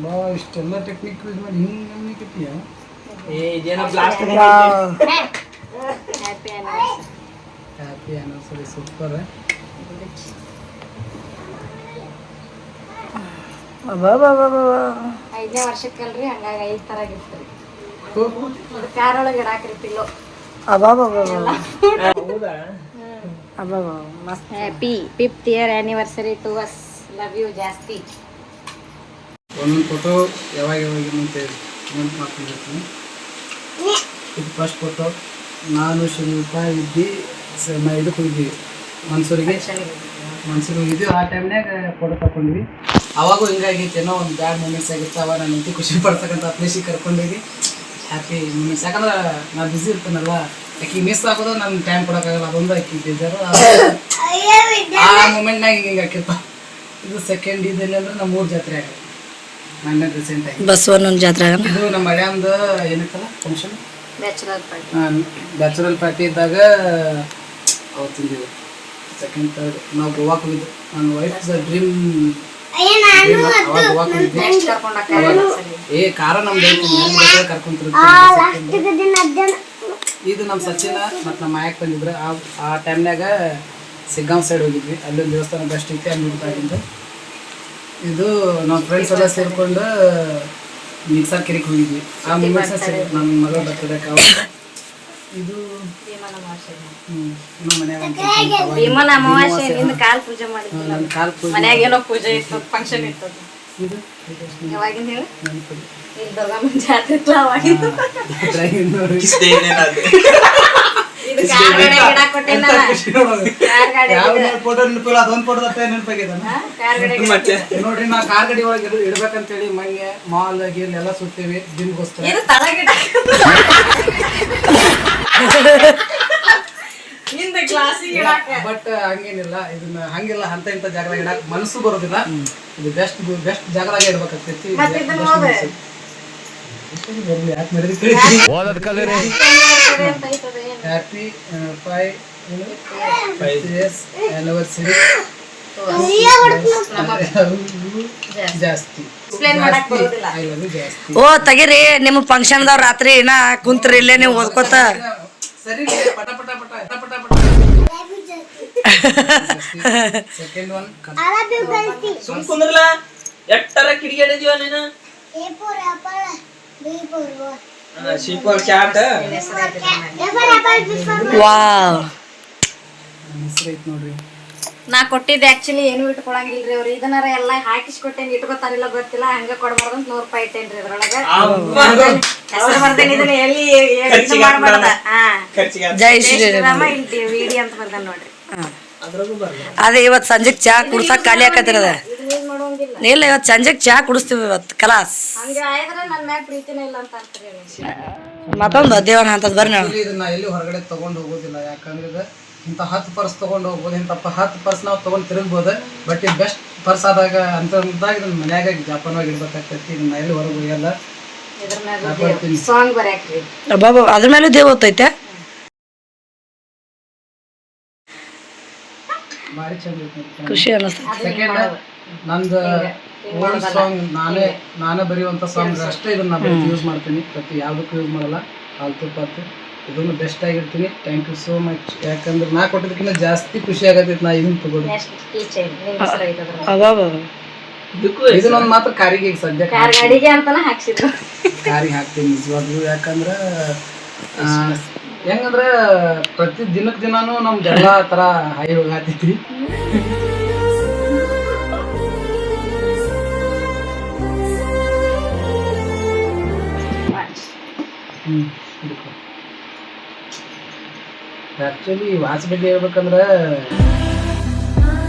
ಬಾ ಇಷ್ಟೆಲ್ಲ technique use ಮಾಡಿ ಹಿಂಗೆ ನಮ್ನಿಕತ್ತೀಯ ಹ್ಯಾಪಿ ಆನಿವರ್ಸರಿ ಸೂಪರ್. ಐದನೇ ವರ್ಷಕ್ಕಲ್ರಿ ಹಂಗಾಗಿ 5 ತರ ಗಿಫ್ಟ್ ರೀ. ಕಾರ್ ಒಳಗೆ ಇಡಾಕ್ರಿತಿಲ್ಲೋ happy 5th year anniversary to us. Love you ಜಾಸ್ತಿ. ಒಂದೊಂದು ಫೋಟೋ ಯಾವಾಗ ಅಂತ ನೆನ್ಪು ಮಾಡ್ಕೊಂಡಿರ್ತೀನಿ. ಇದು ಫಸ್ಟ್ ಫೋಟೋ ನಾನು ಶಿಲ್ಪ ಇದ್ದು ಇದಕ್ಕೆ ಹೋಗಿದ್ವಿ ಮನ್ಸೂರಿಗೆ ಹೋಗಿದ್ವಿ. ಆ ಟೈಮ್ನಾಗ ಫೋಟೋ ತಗೊಂಡ್ವಿ. ಅವಾಗೂ ಹಿಂಗಾಗೈತೆ ಏನೋ ಒಂದು ಬ್ಯಾಡ್ ಮೂಮೆಂಟ್ಸ್ ಆಗಿರ್ತಾವ. ನಾನು ಇಂತಿ ಖುಷಿ ಪಡ್ತಕ್ಕಂಥ ಪ್ಲೇಸಿಗೆ ಕರ್ಕೊಂಡೋಗಿ ಹ್ಯಾಪಿ ಮೂಮೆಂಟ್ಸ್. ಯಾಕಂದ್ರೆ ನಾನು ಬಿಸಿ ಇರ್ತಾನಲ್ಲ, ಆಕೆ ಮಿಸ್ ಆಗೋದು ನನ್ನ ಟೈಮ್ ಕೊಡೋಕ್ಕಾಗಲ್ಲ. ಅದೊಂದು ಆಕೆ ಬೇಜಾರು. ಆ ಮೂಮೆಂಟ್ನಾಗ ಹಿಂಗೆ ಹಾಕಿರ್ತಾವ. ಇದು ಸೆಕೆಂಡ್ ಇದೇನೆ ಅಂದ್ರೆ ನಮ್ಮ 3 ಜಾತ್ರೆ ಆಗ ನನ್ನ ರೀಸೆಂಟಾಗಿ ಬಸವಣ್ಣನ ಜಾತ್ರೆ. ಇದು ನಮ್ಮ ಮಳ್ಯಾಂದು ಏನಕ್ಕಲ್ಲ ಫಂಕ್ಷನ್ ಬ್ಯಾಚುಲರ್ ಪಾರ್ಟಿ ಇದ್ದಾಗ ಅವತ್ತಿಂದಿದ್ದು ಸೆಕೆಂಡ್ ಥರ್ಡ್ ನಾವು ಗೋವಾಕ್ಕೆ ಹೋಗಿದ್ದು. ನನ್ನ ವೈಫ್ ಡ್ರೀಮ್ ಗೋವಾಕ್ಕೆ ಹೋಗಿದ್ದೆ. ಕಾರ ನಮ್ದು ಕರ್ಕೊಂತಿರ್ತೀವಿ. ಇದು ನಮ್ಮ ಸಚಿನ ಮತ್ತು ನಮ್ಮ ಮಾಯಕ್ಕೆ ಬಂದಿದ್ರು. ಆ ಟೈಮ್ನಾಗ ಸಿಗ್ಗಾಂವ್ ಸೈಡ್ ಹೋಗಿದ್ವಿ. ಅಲ್ಲೊಂದು ದೇವಸ್ಥಾನ ಬೆಸ್ಟ್ ಐತೆ, ಅಲ್ಲಿ ಹುಡುಕಾಗಿದ್ದು. ಇದು ನಮ್ಮ ಫ್ರೆಂಡ್ಸ್ ಎಲ್ಲ ಸೇರಿಕೊಂಡು ಮಿಕ್ಸರ್ ಕೆರೆಗೆ ಹೋಗಿದ್ವಿ. ಆ ಮೂಮೆಂಟ್ಸ್ ನನ್ನ ಮಗಳ ಬರ್ತಡೇ ಇದು ನಮ್ಮ ಮನ್ಯಾಗ ಕಾಲ್ ಪೂಜೆ ಮಾಡಿದ್ವಿ. ಮನ್ಯಾಗ ಏನೋ ಪೂಜೆ ಇತ್ತು, ಫಂಕ್ಷನ್ ಇತ್ತು. ಇದು ಯಾವಾಗಿಂದ ಹೇಳಿ ದುರ್ಗಮ್ಮನ ಜಾತ್ರೆ ಇತ್ತು ಅವಾಗಿಂದ. ನೋಡ್ರಿ ನಾ ಕಾರ್ ಗಡಿ ಒಳಗೆ ಇಡ್ಬೇಕಂತೇಳಿ ಮೊನ್ನೆ ಮಾಲ್ ಗೀಲ್ ಎಲ್ಲ ಸುತ್ತೀವಿ ಜಿಮ್ಗೋಸ್ಕರ. ಬಟ್ ಹಂಗೇನಿಲ್ಲ, ಇದನ್ನ ಹಂಗಿಲ್ಲ ಅಂತ ಇಂಥ ಜಾಗದಾಗ ಇಡಕ್ ಮನಸ್ಸು ಬರೋದಿಲ್ಲ. ಇದು ಬೆಸ್ಟ್ ಜಾಗದಾಗ ಇಡ್ಬೇಕಾಗ್ತೈತಿ. ಹ್ಯಾಪಿ 5 years anniversary ಜಾಸ್ತಿ. ಓ ತೆಗಿರಿ, ನಿಮ್ಮ ಫಂಕ್ಷನ್ದವ್ರು ರಾತ್ರಿ ಇನ್ನ ಕುಂತ್ರಿ ಇಲ್ಲೇ ನೀವು ಓದ್ಕೋತ. ಸರಿ ಪಟ ಪಟ ಪಟ ಪಟ ಪಟ. ಸೆಕೆಂಡ್ ಒನ್ ಸುಮ್ ಕುಂದ್ರಲ್ಲ, ಎಟ್ಟರ ಕಿಡಿಗೇಡಿದೀವ ನೀನು. ಶಿಪರ್ ಚಾಟ್ ವಾವ್ ನೋಡ್ರಿ. ನಾ ಕೊಟ್ಟಿದ್ದೆ ಆಕ್ಚುಲಿ ಏನು ಇಟ್ಕೊಳಂಗಿಲ್ರಿ ಅವ್ರು. ಇದನ್ನಾರ ಎಲ್ಲ ಹಾಕಿಸ್ಕೊಟ್ಟೇನಿ, ಇಟ್ಕೋತಾರಿಲ್ಲ ಗೊತ್ತಿಲ್ಲ. ಹಂಗ ಕೊಡ್ಬಾರ್ದು ಅಂತ 100 ರೂಪಾಯಿ ಇಟ್ಟೇನ್ರಿ ಇದ್ರೊಳಗ. ಹೆಸರು ಬರ್ದೇನಿ, ಇದನ್ನ ಎಲ್ಲಿ ಮಾಡ್ಬಾರ್ದ. ಜೈ ಶ್ರೀರಾಮ ವಿಡಿ ಅಂತ ಬರ್ದ ನೋಡ್ರಿ. ಅದೇ ಇವತ್ತು ಸಂಜೆಗೆ ಚಾ ಕುಡ್ಸಕ್ ಖಾಲಿ ಆಕತ್ತಿರದ. ಇಲ್ಲ, ಇವತ್ತು ಸಂಜೆಗೆ ಚಾ ಕುಡಿಸ್ತೀವಿ ಇವತ್ತು ಕಲಾಸ್. ಹಂಗ ಆಯ್ದ್ರೆ ನನ್ನ ಮ್ಯಾಗ ಪ್ರೀತಿನೇ ಇಲ್ಲ ಅಂತ ಅಂತಾರೆ. ಮತ್ತೊಂದು ದೇವನ ಅಂತದ್ ಬರ್ರಿ ನಾವು. ಇದನ್ನ ಎಲ್ಲಿ ಹೊರಗಡೆ ತಗೊಂಡು ಹೋಗೋದಿಲ್ಲ. ಯಾಕಂದ್ರೆ ಇಂಥ 10 ಪರ್ಸ್ ತಗೊಂಡು ಹೋಗ್ಬೋದು, ಇಂಥ 10 ಪರ್ಸ್ ನಾವು ತಗೊಂಡು ತಿರುಗ್ಬೋದು. ಬಟ್ ಇದು ಬೆಸ್ಟ್ ಪರ್ಸ್ ಆದಾಗ ಅಂತದಾಗ ಇದನ್ನ ಮನ್ಯಾಗ ಜಾಪಾನವಾಗಿ ಇಡ್ಬೇಕಾಗ್ತೈತಿ. ಇದನ್ನ ಎಲ್ಲಿ ಹೊರಗೆ ಹೋಗಲ್ಲ. ಸಾಂಗ್ ಬರ್ಯಾಕ್ರಿ ಬಾಬಾ, ಅದ್ರ ಮೇಲೆ ದೇವ್ ಓದ್ತೈತೆ. ಭಾರಿ ಚಂದ ಖುಷಿ ಅನ್ನಿಸ್ತೈತಿ. ಸೆಕೆಂಡ್ ನಂದು ಓಲ್ಡ್ ಸಾಂಗ್ ನಾನೇ ಬರೆಯುವಂಥ ಸಾಂಗ್ ಅಷ್ಟೇ ಇದನ್ನ ಯೂಸ್ ಮಾಡ್ತೀನಿ. ಪ್ರತಿ ಯಾವುದಕ್ಕೂ ಯೂಸ್ ಮಾಡಲ್ಲ. ಆಲ್ತು ಪಾತು ಇದನ್ನು ಬೆಸ್ಟ್ ಆಗಿರ್ತೀನಿ. Thank you so much. ಯಾಕಂದ್ರೆ ನಾ ಕೊಟ್ಟಿದ್ದಕ್ಕಿಂತ ಜಾಸ್ತಿ ಖುಷಿ ಆಗತ್ತೈತಿ. ನಾ ಇದನ್ನ ತಗೊಳ್ಳಿ. ಇದನ್ನೊಂದು ಮಾತ್ರ ಕಾರಿಗೆ ಈಗ ಸದ್ಯ ಕಾರಿಗೆ ಅಂತಾನೆ ಹಾಕ್ಸಿದ್ರು. ಕಾರಿಗೆ ಹಾಕ್ತೀನಿ ನಿಜವಾಗ್ಲೂ. ಯಾಕಂದ್ರೆ ಹೆಂಗಂದ್ರೆ ಪ್ರತಿ ದಿನಕ್ಕೆ ದಿನಾನು ನಮ್ದೆಲ್ಲ ತರ ಹಾಯಿ ಹೋಗತೈತಿ. ಆಕ್ಚುಲಿ ವಾಚ್ ಬಗ್ಗೆ ಹೇಳ್ಬೇಕಂದ್ರೆ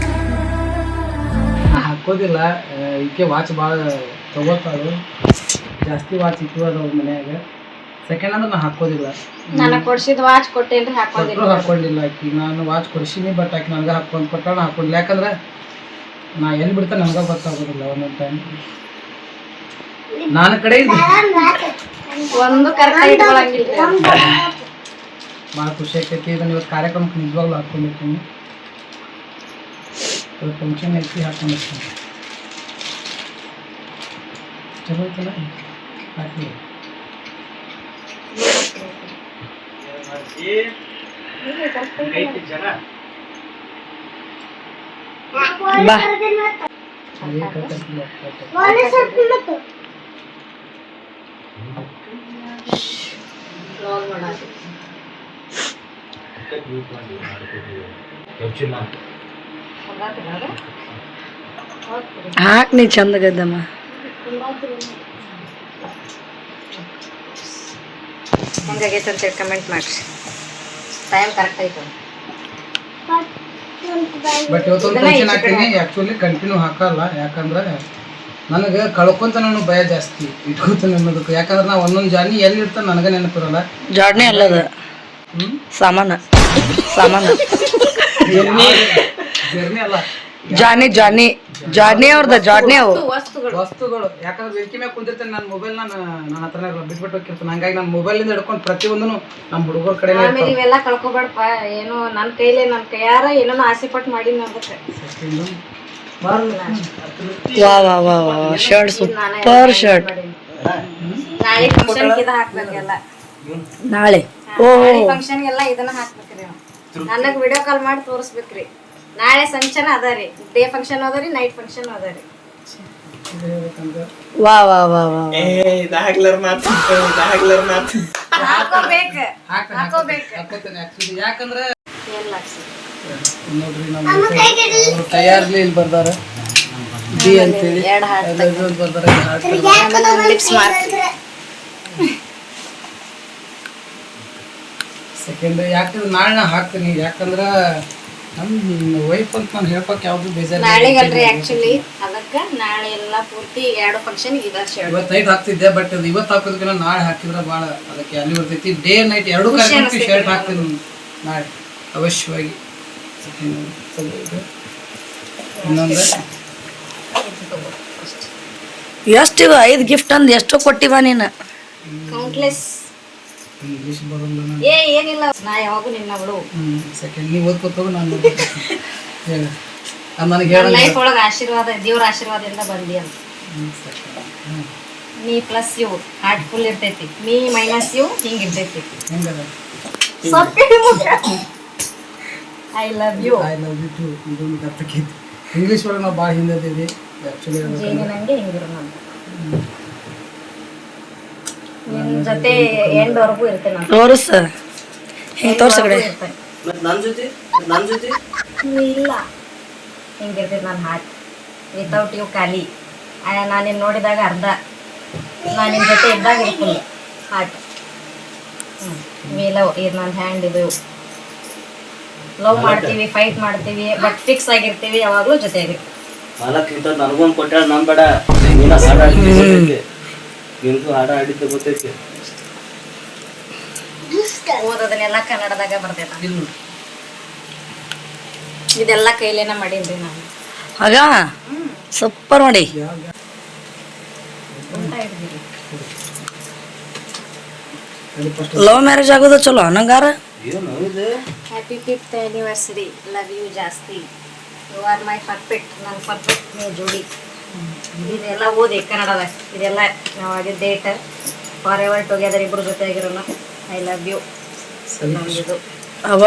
ಹಾಕೋದಿಲ್ಲ. ಈಕೆ ವಾಚ್ ಭಾಳ ತಗೋತಾಳು. ಜಾಸ್ತಿ ವಾಚ್ ಇತ್ತು ಅದಾವ ಮನ್ಯಾಗ. ಸೆಕೆಂಡ್ ಅಂದ್ರೆ ನಾನು ಹಾಕೋದಿಲ್ಲ. ನನಗೆ ಕೊಡ್ಸಿದ ವಾಚ್ ಕೊಟ್ಟೇನ್ರಿ, ಹಾಕೊಂಡಿಲ್ಲ. ಆಕಿ ನಾನು ವಾಚ್ ಕೊಡ್ಸೀನಿ, ಬಟ್ ಆಕಿ ನನಗೆ ಹಾಕೊಂಡು ಕೊಟ್ಟಾಳ, ಹಾಕೊಂಡಿಲ್ಲ. ಯಾಕಂದ್ರೆ ನಾ ಎಲ್ಲಿ ಬಿಡ್ತಾನೆ ನನಗೆ ಗೊತ್ತಾಗೋದಿಲ್ಲ. ಒಂದೊಂದು ಟೈಮ್ ನನ್ನ ಕಡೆ ಒಂದು ಕರೆಕ್ಟ್ ಇಟ್ಕೊಳಂಗಿಲ್ಲ. ಭಾಳ ಖುಷಿ ಆಗ್ತೈತಿ. ಇದನ್ನು ಇವತ್ತು ಕಾರ್ಯಕ್ರಮಕ್ಕೆ ನಿಜವಾಗ್ಲೂ ಹಾಕ್ಕೊಂಡಿರ್ತೀನಿ. ಇವತ್ತು ಫಂಕ್ಷನ್ ಐತಿ, ಹಾಕ್ಕೊಂಡಿರ್ತೀನಿ. ಚಲೋ ಐತಲ್ಲ, ಹಾಕಿ. ಬಾ ಹಾಕ್ ನೀ ಚಂದಗದ್ದಮ್ಮ. ಹೆಂಗಾಗೈತೆ ಅಂತೇಳಿ ಕಮೆಂಟ್ ಮಾಡಿರಿ. ಟೈಮ್ ಕರೆಕ್ಟ್ ಆಯ್ತು. ಬಟ್ ಇವತ್ತೊಂದು ಫಂಕ್ಷನ್ ಹಾಕ್ತೀನಿ. ಆ್ಯಕ್ಚುಲಿ ಕಂಟಿನ್ಯೂ ಹಾಕಲ್ಲ, ಯಾಕಂದ್ರೆ ನನಗೆ ಕಳ್ಕೊಂತ ನಾನು ಭಯ ಜಾಸ್ತಿ ಇಟ್ಕೊತಾನೆ ಅನ್ನೋದಕ್ಕೆ. ಯಾಕಂದ್ರೆ ನಾವು ಒಂದೊಂದು ಜಾನಿ ಎಲ್ಲಿ ಇರ್ತಾನೆ ನನಗೆ ನೆನಪಿರಲ್ಲ. ಜಾಡ್ನೆ ಅಲ್ಲದ ಸಾಮಾನ ಜರ್ನಿ ಅಲ್ಲ, ಜಾಡ್ನೆ ಅವ್ರದ ಜಾಡ್ನೆ ಅವು ವಸ್ತುಗಳು. ಯಾಕಂದ್ರೆ ವೇದಿಕೆ ಮೇಲೆ ಕುಂತಿರ್ತೇನೆ, ನನ್ನ ಮೊಬೈಲ್ ನನ್ನ ಹತ್ರನೇ ಬಿಟ್ಬಿಟ್ಟು ಹೋಗಿರ್ತಾನೆ. ಹಂಗಾಗಿ ನನ್ನ ಮೊಬೈಲಿಂದ ಹಿಡ್ಕೊಂಡು ಪ್ರತಿಯೊಂದೂ ನಮ್ಮ ಹುಡುಗರ ಕಡೆ. ಆಮೇಲೆ ಇವೆಲ್ಲ ಕಳ್ಕೊಬೇಡಪ್ಪ. ಏನೋ ನನ್ನ ಕೈಲೇ ನನ್ನ ಕೈಯಾರ ಏನೋ ಆಸೆ ಪಟ್ಟು ಮಾಡಿ ಅದಕ್ಕೆ ವಾ ವಾ ವಾ ವಾ ಶರ್ಟ್ ಸೂಪರ್ ಶರ್ಟ್. ನಾಳೆ ಫಂಕ್ಷನ್ ಇದ ಹಾಕ್ಬೇಕೆಲ್ಲ. ನಾಳೆ ಫಂಕ್ಷನ್ ಎಲ್ಲ ಇದನ್ನ ಹಾಕ್ಬೇಕ್ರಿ. ನನಗೆ ವಿಡಿಯೋ ಕಾಲ್ ಮಾಡಿ ತೋರಿಸ್ಬೇಕ್ರಿ. ನಾಳೆ ಫಂಕ್ಷನ್ ಅದ ರೀ, ಡೇ ಫಂಕ್ಷನ್ ಅದ ರೀ, ನೈಟ್ ಫಂಕ್ಷನ್ ಅದ ರೀ. ವಾ ವಾ ವಾ ವಾ ಯಾಕಂದ್ರೆ ನೋಡ್ರಿ ನಮ್ಮ ತಯಾರ್ಲಿ ಇಲ್ಲಿ ಬರ್ದಾರ ಬಿ ಅಂತೇಳಿ ಸೆಕೆಂಡ್. ಯಾಕಂದ್ರೆ ನಾಳೆ ನಾ ಹಾಕ್ತೀನಿ, ಯಾಕಂದ್ರೆ ನಮ್ಮ ವೈಫ್ ಅಂತ ನಾನು ಹೇಳ್ಕೊಕ್ ಯಾವ್ದು ಬೇಜಾರು. ನಾಳೆಗಲ್ರಿ ಆಕ್ಚುಲಿ ಅದಕ್ಕೆ ನಾಳೆ ಎಲ್ಲ ಪೂರ್ತಿ 2 ಫಂಕ್ಷನ್ ಇವತ್ತು ನೈಟ್ ಹಾಕ್ತಿದ್ದೆ. ಬಟ್ ಅದು ಇವತ್ತು ಹಾಕೋದಕ್ಕಿಂತ ನಾಳೆ ಹಾಕಿದ್ರೆ ಭಾಳ ಅದಕ್ಕೆ ಅಲ್ಲಿ ಬರ್ತೈತಿ. ಡೇ ನೈಟ್ 2 ಕಾರ್ಯಕ್ರಮಕ್ಕೆ ಶರ್ಟ್ ಹಾಕ್ತೀನಿ ನಾಳೆ ಅವಶ್ಯವಾಗಿ. ಇನ್ನೊಂದು ಎಷ್ಟು 5 ಗಿಫ್ಟ್ ಅಂದ್ ಎಷ್ಟು ಕೊಟ್ಟಿವ ನೀನು? ಕೌಂಟ್ಲೆಸ್. ಇಂಗ್ಲೀಷ್ ಬರೋಲ್ಲ ಏನಿಲ್ಲ, ನಾ ಯಾವಾಗೂ ನಿನ್ನ ಬಿಡು. ಸೆಕೆಂಡ್ ನೀವು ಓದ್ಕೋತಾಗ ನಾನು ಹೇಳಿ ನನಗೆ ಹೇಳ. ಲೈಫ್ ಒಳಗೆ ಆಶೀರ್ವಾದ, ದೇವ್ರ ಆಶೀರ್ವಾದದಿಂದ ಬಂದಿ ಅಂತ. ನೀ ಪ್ಲಸ್ ಯು ಹಾರ್ಟ್ ಫುಲ್ ಇರ್ತೈತಿ, ನೀ ಮೈನಸ್ ಯು ಹಿಂಗೆ ಇರ್ತೈತಿ. ಹೆಂಗದ I love you. I love you too. ಇದೊಂದು ಅರ್ಥಕ್ಕೈತಿ. ಇಂಗ್ಲೀಷ್ ಒಳಗೆ ನಾವು ಭಾಳ ಹಿಂದಿದ್ದೀವಿ ಆ್ಯಕ್ಚುಲಿ. ನಂಗೆ ಹಿಂಗಿರು ನಾನು ನಿನ್ನ ಜೊತೆ ಎಂಡ್ವರೆಗೂ ಇರ್ತೇನೆ ನಾನು. ತೋರಿಸ ಹಿಂಗೆ ತೋರ್ಸ ಕಡೆ ಇಲ್ಲ ಹಿಂಗಿರ್ತೈತಿ ನನ್ನ ಹಾರ್ಟ್. ವಿತೌಟ್ ಯು ಖಾಲಿ. ನಾನು ನಿನ್ನ ನೋಡಿದಾಗ ಅರ್ಧ, ನಾನು ನಿನ್ನ ಜೊತೆ ಇದ್ದಾಗ ಫುಲ್ ಹಾರ್ಟ್. We love. ಇದು ನನ್ನ ಹ್ಯಾಂಡ್. ಇದು ಲವ್ ಮಾಡ್ತೀವಿ, ಫೈಟ್ ಮಾಡ್ತೀವಿ, ಬಟ್ ಫಿಕ್ಸ್ ಆಗಿರ್ತೀವಿ ಯಾವಾಗಲೂ ಜೊತೆಗೆ. ನನಗೊಂದು ಕೊಟ್ಟಾಳ ನಂಬೇಡ. ನೀನು ಹಾಡ ಆಡಿದ್ದೆ, ನಿನಗೂ ಹಾಡ ಆಡಿದ್ದೆ ಗೊತ್ತೈತಿ. ಓದೋದನ್ನೆಲ್ಲ ಕನ್ನಡದಾಗ ಬರ್ತೈತ. ಇದೆಲ್ಲ ಕೈಲೇನ ಮಾಡೀನ್ರಿ ನಾನು. ಆಗ ಸೂಪರ್ ಮಾಡಿ. ಲವ್ ಮ್ಯಾರೇಜ್ ಆಗೋದು ಚಲೋ ನಂಗಾರ. Happy 5th anniversary. Love you ಜಾಸ್ತಿ. You are my perfect. ನನ್ನ ಪರ್ಫೆಕ್ಟ್ ನೀವು ಜೋಡಿ. ಇದೆಲ್ಲ ಓದಿ ಕನ್ನಡದಾಗ. ಇದೆಲ್ಲ ನಾವು ಆಗಿದ್ದ ಡೇಟ್ ಫಾರ್ ಎವರ್ ಟುಗೆದರ್, ಇಬ್ಬರು ಜೊತೆ ಆಗಿರೋಣ. I love you. ನಮ್ದು ಅವ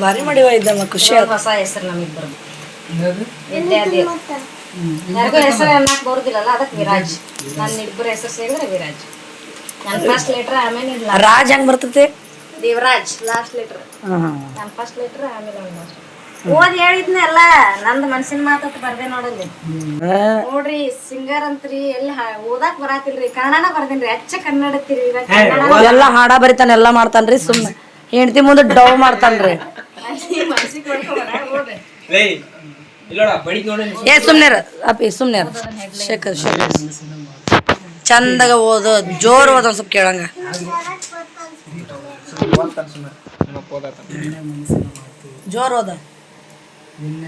ಭಾರಿ ಮಾಡಿವ ಇದ್ದಮ್ಮ, ಖುಷಿ ಆಯ್ತು. ಹೊಸ ಹೆಸರು ನಮ್ಮಿಬ್ಬರು. ವಿದ್ಯಾರ್ಥಿ ಯಾರಿಗೂ ಹೆಸರು ಅನ್ನಕ್ಕೆ ಬರುದಿಲ್ಲಲ್ಲ, ಅದಕ್ಕೆ ವಿರಾಜ್. ನನ್ನ ಇಬ್ಬರು ಹೆಸರು ಸೇರಿದ್ರೆ ವಿರಾಜ್. ನನ್ನ ಫಸ್ಟ್ ಲೆಟರ್, ಆಮೇಲೆ ರಾಜ್ ಹೆಂಗ್ ಬರ್ತೈತಿ? Devaraj last letter. ನನ್ನ ಫಸ್ಟ್ ಲೆಟರ್, ಆಮೇಲೆ ಓದಿ ಹೇಳಿದ್ನ ಎಲ್ಲ. ನಂದು ಮನ್ಸಿನ ಮಾತತ್ ಬರ್ದೆ ನೋಡಲ್ಲಿ. ನೋಡ್ರಿ ಸಿಂಗರ್ ಅಂತ್ರಿ ಎಲ್ಲಿ ಓದಾಕ್ ಬರಾತಿಲ್ರಿ. ಕನ್ನಡನ ಬರ್ದೇನ್ರಿ, ಅಚ್ಚ ಕನ್ನಡತ್ತೀರಿ. ಎಲ್ಲ ಹಾಡ ಬರಿತಾನ, ಎಲ್ಲ ಮಾಡ್ತಾನ್ರಿ. ಸುಮ್ಮನೆ ಹೆಂಡತಿ ಮುಂದೆ ಡವ್ ಮಾಡ್ತಾನ್ರಿ. ಏ ಸುಮ್ನೇರ ಅಪ್ಪಿ, ಸುಮ್ನೇರ. ಶೇಖರ್ ಚಂದಾಗ ಓದು, ಜೋರ್ ಓದ, ಒಂದ್ ಸ್ವಲ್ಪ ಕೇಳಂಗ. ಜೋರ್ ಓದ. ನಿನ್ನ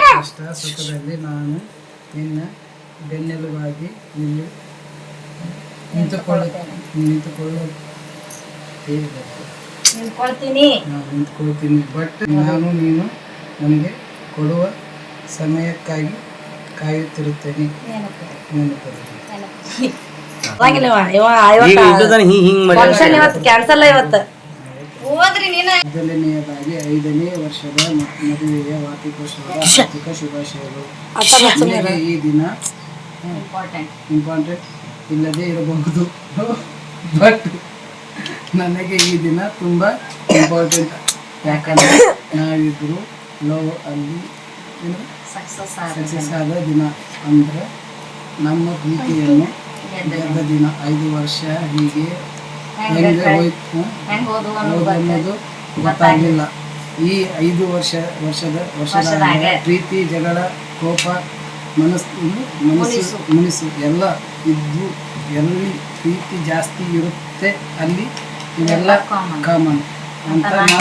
ಕಷ್ಟ ಸುಖದಲ್ಲಿ ನಾನು ನಿನ್ನ ಬೆನ್ನೆಲುಬಾಗಿ ನಿಂತುಕೊಳ್ಳುತ್ತೇನೆ. ನಿಂತ್ಕೊಳ್ತೀನಿ. ನಿಂತ್ಕೊಳ್ತೀನಿ. ಬಟ್ ನಾನು ನೀನು ನನಗೆ ಕೊಡುವ ಸಮಯಕ್ಕಾಗಿ ಕಾಯುತ್ತಿರುತ್ತೇನೆ. ಫಂಕ್ಷನ್ ಇವತ್ತು ಕ್ಯಾನ್ಸಲ್ ಇವತ್ತು. ಹೋದ್ರಿ ನೀನ. ಮೊದಲನೆಯದಾಗಿ 5ನೇ ವರ್ಷದ ಮದುವೆಯ ವಾರ್ಷಿಕೋತ್ಸವದ ಆರ್ಥಿಕ ಶುಭಾಶಯಗಳು. ನನಗೆ ಈ ದಿನ ಇಂಪಾರ್ಟೆಂಟ್ ಇಲ್ಲದೆ ಇರಬಹುದು, ಬಟ್ ನನಗೆ ಈ ದಿನ ತುಂಬ ಇಂಪಾರ್ಟೆಂಟ್. ಯಾಕಂದರೆ ನಾವಿಬ್ಬರು ಲವ್ ಅಲ್ಲಿ ಸಕ್ಸಸ್ ಸಕ್ಸಸ್ ಆದ ದಿನ, ಅಂದರೆ ನಮ್ಮ ಪ್ರೀತಿಯನ್ನು ಗೆದ್ದ ದಿನ. 5 ವರ್ಷ ಹೀಗೆ ಹೆಂಗೆ ಹೋಯ್ತು ಅನ್ನೋದು ಗೊತ್ತಾಗಲಿಲ್ಲ. ಈ 5 ವರ್ಷದ ಪ್ರೀತಿ, ಜಗಳ, ಕೋಪ, ಮುನಿಸು ಎಲ್ಲ ಇದ್ದು, ಎಲ್ಲಿ ಪ್ರೀತಿ ಜಾಸ್ತಿ ಇರುತ್ತೆ ಅಲ್ಲಿ ಇವೆಲ್ಲ ಕಾಮನ್ ಅಂತ ನಾನು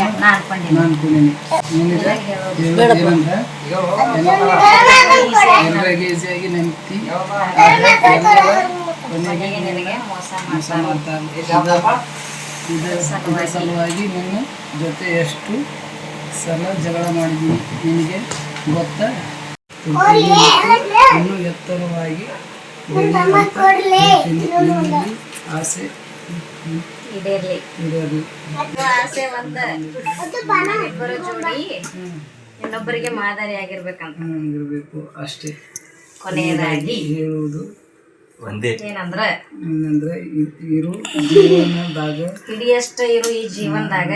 ಅನ್ಕೊಂಡೀನಿ. ಏನಂದ್ರೆ ಎಲ್ಲರಿಗೆ ಈಸಿಯಾಗಿ ನೆನಪಿ ಕೊನೆಗೆ ಮೋಸ ಮಾಡ್ತಾರೆ. ಇದರ ಸಲುವಾಗಿ ನನ್ನ ಜೊತೆ ಎಷ್ಟು ಸಲ ಜಗಳ ಮಾಡಿದ್ದೀನಿ ನಿನಗೆ ಗೊತ್ತಾ? ಇನ್ನೂ ಎತ್ತರವಾಗಿ ನಿನ್ನಲ್ಲಿ ಆಸೆ ಈಡೇರಲಿ. ಆಸೆ ಒಂದ ಇಬ್ಬರ ಜೋಡಿ ಇನ್ನೊಬ್ಬರಿಗೆ ಮಾದರಿ ಆಗಿರ್ಬೇಕಂತ ಇರಬೇಕು ಅಷ್ಟೇ. ಕೊನೆಯದಾಗಿ ಹೇಳುವುದು ಏನಂದ್ರ ಇರು ಜೀವನದಾಗ, ಹಿಡಿಯಷ್ಟ ಇರು ಈ ಜೀವನದಾಗ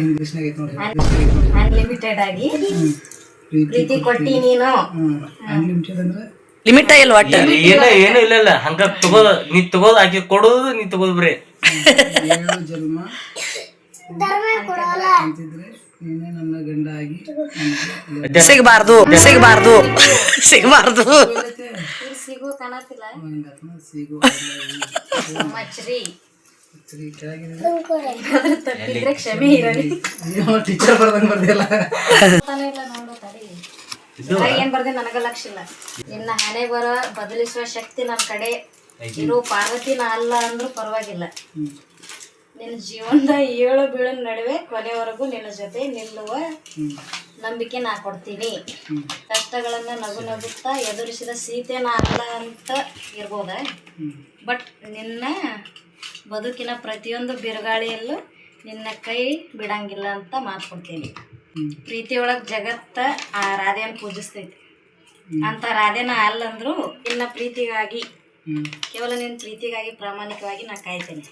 ಇಂಗ್ಲಿಷ್ನಾಗ ಐತೆ ನೋಡಿ, ಅನ್ಲಿಮಿಟೆಡ್ ಆಗಿ ಪ್ರೀತಿ ಕೊಟ್ಟಿ ನೀನು. ಅನ್ಲಿಮಿಟೆಡ್ ಅಂದ್ರೆ ಲಿಮಿಟ್ ಇಲ್ಲ ಒಟ್ಟು. ಏನು ಇಲ್ಲ ಹಂಗ ತಗೋದ, ನೀ ತಗೋದ್ ಆಕಿ ಕೊಡೋದು, ನೀ ತಗೋದ್ ಬರೀ 7 ಜನ್ಮ ಅಂತಿದ್ರೆ ನೀನೇ ನನ್ನ ಗಂಡ ಆಗಿ ಸಿಗಬಾರ್ದು. ಸಿಗೋ ಕಾಣತಿಲ್ಲ ಸಿಗೋ ಮಚ್ರಿ ಕೆಳಗಿದೆ. ತಪ್ಪಿದ್ರೆ ಕ್ಷಮೆ ಇರಲಿ. ಟೀಚರ್ ಬರ್ದಂಗೆ ಬರ್ದಿಲ್ಲ. ನೋಡು ತಡಿ, ಏನ್ ಬರ್ದೆ ನನಗ ಲಕ್ಷ ಇಲ್ಲ. ನಿನ್ನ ಹಣೆ ಬರ ಬದಲಿಸುವ ಶಕ್ತಿ ನನ್ನ ಕಡೆ ಇರೋ ಪಾರ್ವತಿನ ಅಲ್ಲ ಅಂದ್ರೂ ಪರವಾಗಿಲ್ಲ. ನಿನ್ನ ಜೀವನದ 7 ಬೀಳಿನ ನಡುವೆ ಕೊನೆವರೆಗೂ ನಿನ್ನ ಜೊತೆ ನಿಲ್ಲುವ ನಂಬಿಕೆ ನಾ ಕೊಡ್ತೀನಿ. ಕಷ್ಟಗಳನ್ನ ನಗುತ್ತಾ ಎದುರಿಸಿದ ಸೀತೆ ನಾ ಅಲ್ಲ ಅಂತ ಇರ್ಬೋದ, ಬಟ್ ನಿನ್ನ ಬದುಕಿನ ಪ್ರತಿಯೊಂದು ಬಿರುಗಾಳಿಯಲ್ಲೂ ನಿನ್ನ ಕೈ ಬಿಡಂಗಿಲ್ಲ ಅಂತ ಮಾತು ಕೊಡ್ತೀನಿ. ಪ್ರೀತಿಯೊಳಗೆ ಜಗತ್ತ ಆ ರಾಧೆಯನ್ನು ಪೂಜಿಸ್ತೈತಿ ಅಂತ ರಾಧೆನ ಅಲ್ಲಂದ್ರು ನಿನ್ನ ಪ್ರೀತಿಗಾಗಿ, ಕೇವಲ ನಿನ್ನ ಪ್ರೀತಿಗಾಗಿ ಪ್ರಾಮಾಣಿಕವಾಗಿ ನಾ ಕಾಯ್ತೇನೆ.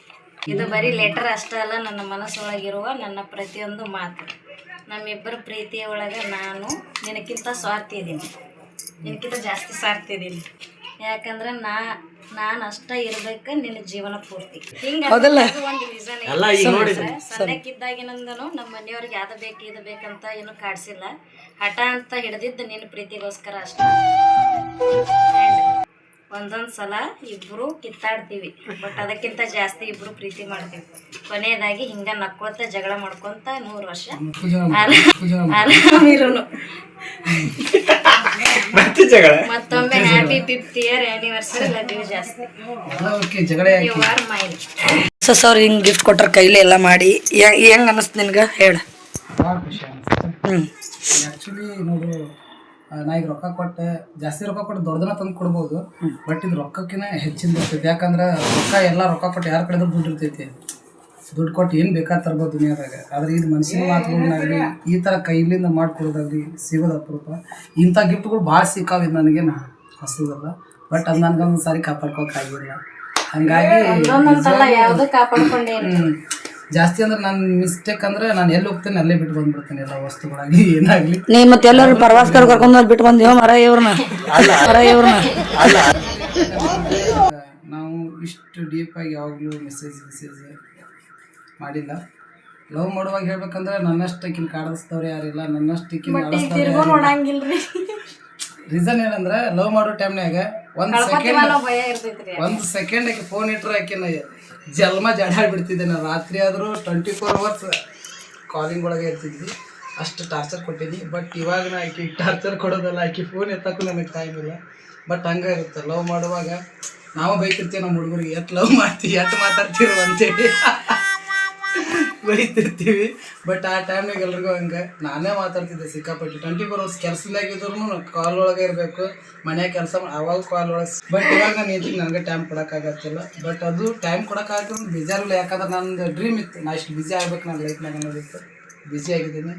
ಇದು ಬರೀ ಲೆಟರ್ ಅಷ್ಟೇ ಅಲ್ಲ, ನನ್ನ ಮನಸ್ಸೊಳಗಿರುವ ನನ್ನ ಪ್ರತಿಯೊಂದು ಮಾತು. ನಮ್ಮಿಬ್ಬರ ಪ್ರೀತಿಯ ಒಳಗೆ ನಾನು ನಿನಕ್ಕಿಂತ ಸ್ವಾರ್ಥಿ ಇದ್ದೀನಿ, ನಿನಕ್ಕಿಂತ ಜಾಸ್ತಿ ಸ್ವಾರ್ಥಿ ಇದ್ದೀನಿ. ಯಾಕಂದ್ರೆ ನಾನು ಅಷ್ಟ ಇರ್ಬೇಕು ನಿನ್ನ ಜೀವನ ಪೂರ್ತಿ. ಹಿಂಗೆ ಒಂದು ರೀಸನ್ ಸಣ್ಣಕ್ಕಿದ್ದಾಗಿನಂದನು ನಮ್ಮ ಮನೆಯವ್ರಿಗೆ ಯಾವ್ದು ಬೇಕು ಇದು ಬೇಕಂತ ಏನು ಕಾಡ್ಸಿಲ್ಲ. ಹಠ ಅಂತ ಹಿಡ್ದಿದ್ದು ನಿನ್ನ ಪ್ರೀತಿಗೋಸ್ಕರ ಅಷ್ಟೇ. ಒಂದೊಂದು ಸಲ ಇಬ್ಬರು ಕಿತ್ತಾಡ್ತೀವಿ, ಬಟ್ ಅದಕ್ಕಿಂತ ಜಾಸ್ತಿ ಇಬ್ಬರು ಪ್ರೀತಿ ಮಾಡ್ತೀವಿ. ಕೊನೆಯದಾಗಿ ಹಿಂಗ ನಕ್ಕೋತ ಜಗಳ ಮಾಡ್ಕೊಂತ 100 ವರ್ಷ ಆರಾಮಿರೋನು. ಮತ್ತೊಮ್ಮೆ happy 5th year anniversary. Love you ಜಾಸ್ತಿ. You are mine. ಸರ್ ಹಿಂಗ್ ಗಿಫ್ಟ್ ಕೊಟ್ರ ಕೈಲಿ ಎಲ್ಲ ಮಾಡಿ ಹೆಂಗ್ ಅನಿಸ್ತು ನಿನ್ಗ ಹೇಳ? ಆ್ಯಕ್ಚುಲಿ ನೋಡು, ನಾ ಈಗ ರೊಕ್ಕ ಕೊಟ್ಟೆ, ಜಾಸ್ತಿ ರೊಕ್ಕ ಕೊಟ್ಟು ದೊಡ್ಡದನ್ನ ತಂದು ಕೊಡ್ಬೋದು, ಬಟ್ ಇದು ರೊಕ್ಕಕ್ಕಿಂತ ಹೆಚ್ಚಿಂದ ಇರ್ತೈತಿ. ಯಾಕಂದ್ರೆ ರೊಕ್ಕ ಕೊಟ್ಟು ಯಾರ ಕಡೆ ದುಡ್ಡು ಇರ್ತೈತಿ, ದುಡ್ಡು ಕೊಟ್ಟು ಏನು ಬೇಕಾದ ತರ್ಬೋದು ದುನಿಯಾದಾಗ. ಆದರೆ ಇದು ಮನುಷ್ಯನ ಮಾತುಗಳನ್ನಾಗಲಿ ಈ ಥರ ಕೈಲಿಂದ ಮಾಡ್ಕೊಡೋದಾಗಲಿ ಸಿಗೋದು ಅಪರೂಪ. ಇಂಥ ಗಿಫ್ಟ್ಗಳು ಭಾಳ ಸಿಕ್ಕಾವಿದ್ದು ನನಗೇನು ಹೊಸದಲ್ಲ, ಬಟ್ ಅದು ನನಗೊಂದು ಸಾರಿ ಕಾಪಾಡ್ಕೋಕ್ಕಾಗಿಲ್ಲ. ಹಾಗಾಗಿ ಜಾಸ್ತಿ ಅಂದ್ರೆ ನನ್ನ ಮಿಸ್ಟೇಕ್ ಅಂದ್ರೆ ನಾನು ಎಲ್ಲಿ ಹೋಗ್ತೇನೆ ಅಲ್ಲೇ ಬಿಟ್ಟು ಬಂದ್ಬಿಡ್ತೇನೆ, ಎಲ್ಲ ವಸ್ತುಗಳಾಗಲಿ ಏನಾಗಲಿ. ನೀ ಮತ್ತೆ ಎಲ್ಲರೂ ಪ್ರವಾಸಕರು ಕರ್ಕೊಂಡು ಬಿಟ್ಟು ಬಂದೇವ ಇವ್ರನ್ನ. ನಾವು ಇಷ್ಟು ಡೀಪಾಗಿ ಯಾವಾಗಲೂ ಮೆಸೇಜ್ ಮಾಡಿಲ್ಲ. ಲವ್ ಮಾಡುವಾಗ ಹೇಳ್ಬೇಕಂದ್ರೆ ನನ್ನಷ್ಟಕ್ಕಿಂತ ಕಾಡಿಸ್ತವ್ರು ಯಾರಿಲ್ಲ, ನನ್ನಷ್ಟಕ್ಕಿಂತ ರೀಸನ್ ಏನಂದ್ರೆ ಲವ್ ಮಾಡೋ ಟೈಮ್ನಾಗ ಒಂದು ಸೆಕೆಂಡ್ ಆಕೆ ಫೋನ್ ಇಟ್ರೆ ಆಕಿನ ಜಲ್ಮ ಜಡಾಡ್ಬಿಡ್ತಿದ್ದೆ. ನಾನು ರಾತ್ರಿ ಆದರೂ 24 hours ಕಾಲಿಂಗ್ ಒಳಗೆ ಇರ್ತಿದ್ವಿ, ಅಷ್ಟು ಟಾರ್ಚರ್ ಕೊಟ್ಟಿದ್ವಿ. ಬಟ್ ಇವಾಗ ನಾ ಆಕೆ ಟಾರ್ಚರ್ ಕೊಡೋದಲ್ಲ, ಆಕೆ ಫೋನ್ ಎತ್ತಕ್ಕೂ ನನಗೆ ಟೈಮ್ ಇಲ್ಲ. ಬಟ್ ಹಂಗೆ ಇರುತ್ತೆ ಲವ್ ಮಾಡುವಾಗ. ನಾವು ಬೈಕಿರ್ತೀವಿ ನಮ್ಮ ಹುಡುಗರಿಗೆ, ಎತ್ತು ಲವ್ ಮಾಡ್ತೀವಿ, ಎತ್ತು ಮಾತಾಡ್ತೀವಿ ಅಂತೇಳಿ. ಬೈತಿರ್ತೀವಿ. ಬಟ್ ಆ ಟೈಮ್ನಾಗ ಎಲ್ರಿಗೂ ಹಂಗೆ ನಾನೇ ಮಾತಾಡ್ತಿದ್ದೆ ಸಿಕ್ಕಾಪಟ್ಟು 24 hours ಕೆಲಸದಾಗಿದ್ರು ಕಾಲ್ ಒಳಗೆ ಇರಬೇಕು, ಮನೆ ಕೆಲಸ ಅವಾಗ ಕಾಲ್ ಒಳಗೆ. ಬಟ್ ಇವಾಗ ನಾನು ಇದಕ್ಕೆ ನನಗೆ ಟೈಮ್ ಕೊಡೋಕ್ಕಾಗತ್ತಿಲ್ಲ. ಬಟ್ ಅದು ಟೈಮ್ ಕೊಡೋಕ್ಕಾಗತ್ತಿಲ್ಲ ಬೇಜಾರಿಲ್ಲ, ಯಾಕಂದ್ರೆ ನಂದು ಡ್ರೀಮ್ ಇತ್ತು ನಾ ಇಷ್ಟು ಬಿಸಿ ಆಗ್ಬೇಕು ನನ್ನ ಲೈಫ್ನಾಗ ಅನ್ನೋದಿತ್ತು. ಬಿಸಿ ಆಗಿದ್ದೀನಿ.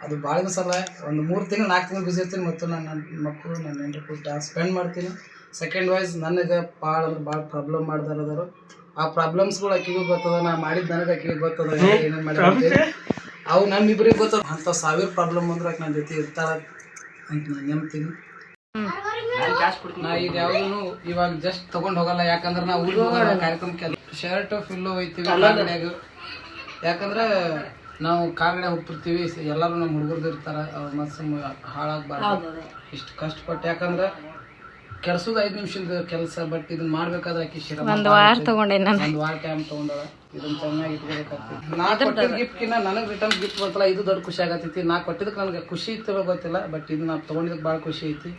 ಅದು ಭಾಳ ದಿವಸ ಅಲ್ಲ, ಒಂದು 3 ತಿಂಗಳು 4 ತಿಂಗಳು ಬಿಸಿ ಇರ್ತೀನಿ ಮತ್ತು ನನ್ನ ಮಕ್ಕಳು ನನ್ನ ಹೆಂಡ್ರ ಕೂಡ ಟೈಮ್ ಸ್ಪೆಂಡ್ ಮಾಡ್ತೀನಿ. ಸೆಕೆಂಡ್ ವೈಸ್ ನನಗೆ ಭಾಳ ಅಂದ್ರೆ ಭಾಳ ಪ್ರಾಬ್ಲಮ್ ಮಾಡ್ದಾರದಾರು. ಆ ಪ್ರಾಬ್ಲಮ್ಸ್ಗಳು ಆಕಿಗೂ ಗೊತ್ತದ, ನಾ ಮಾಡಿದ್ದು ನನಗೆ ಆಕಿಗೆ ಗೊತ್ತದ, ಏನೇನು ಮಾಡಿ ಅವು ನಮ್ಮಿಬ್ಬರಿಗೆ ಗೊತ್ತದ. ಅಂಥ 1000 ಪ್ರಾಬ್ಲಮ್ ಅಂದ್ರೆ ಆಕೆ ನನ್ನ ಜೊತೆ ಇರ್ತಾರ ಅಂತ ನಾನು ನಂಬ್ತೀನಿ. ನಾ ಈಗ ಯಾವುದೂ ಇವಾಗ ಜಸ್ಟ್ ತೊಗೊಂಡು ಹೋಗಲ್ಲ, ಯಾಕಂದ್ರೆ ನಾವು ಊರಿಗೆ ಹೋಗೋಣ ಕಾರ್ಯಕ್ರಮಕ್ಕೆ ಶರ್ಟ್ ಫುಲ್ಲು ಹೋಯ್ತೀವಿ ಕಾಲ್ಗಡೆಯಾಗ. ಯಾಕಂದ್ರೆ ನಾವು ಕಾಲ್ಗಡೆ ಹೋಗ್ತಿರ್ತೀವಿ, ಎಲ್ಲರೂ ನಮ್ಮ ಹುಡುಗರ್ದು ಇರ್ತಾರೆ, ಅವ್ರ ಮನಸ್ಸು ಹಾಳಾಗಬಾರ್ದು ಇಷ್ಟು ಕಷ್ಟಪಟ್ಟು. ಯಾಕಂದ್ರೆ ಕೆಲ್ಸದ 5 ನಿಮಿಷದ ಕೆಲಸ, ಬಟ್ ಇದನ್ನ ಮಾಡ್ಬೇಕಾದ್ರೆ ಆಕಿ ಒಂದು ವಾರ ತಗೊಂಡೆ ನಾನು, 1 ವಾರ ಟೈಮ್ ತಗೊಂಡಾಳ. ಇದನ್ನ ಚೆನ್ನಾಗಿ ಇಟ್ಕೋಬೇಕಾಗ್ತೈತಿ. ನಾ ಕೊಟ್ಟಿದ್ದ ಗಿಫ್ಟ್ಕಿನ್ನ ನನಗೆ ರಿಟರ್ನ್ ಗಿಫ್ಟ್ ಬರ್ತಲ್ಲ, ಇದು ದೊಡ್ಡ ಖುಷಿ ಆಗತ್ತೈತಿ. ನಾ ಕೊಟ್ಟಿದ್ದಕ್ಕೆ ನನಗೆ ಖುಷಿ ಇತ್ತು ಗೊತ್ತಿಲ್ಲ, ಬಟ್ ಇದು ನಾ ತೊಗೊಂಡಿದ್ದಕ್ಕೆ ಭಾಳ ಖುಷಿ ಐತಿ.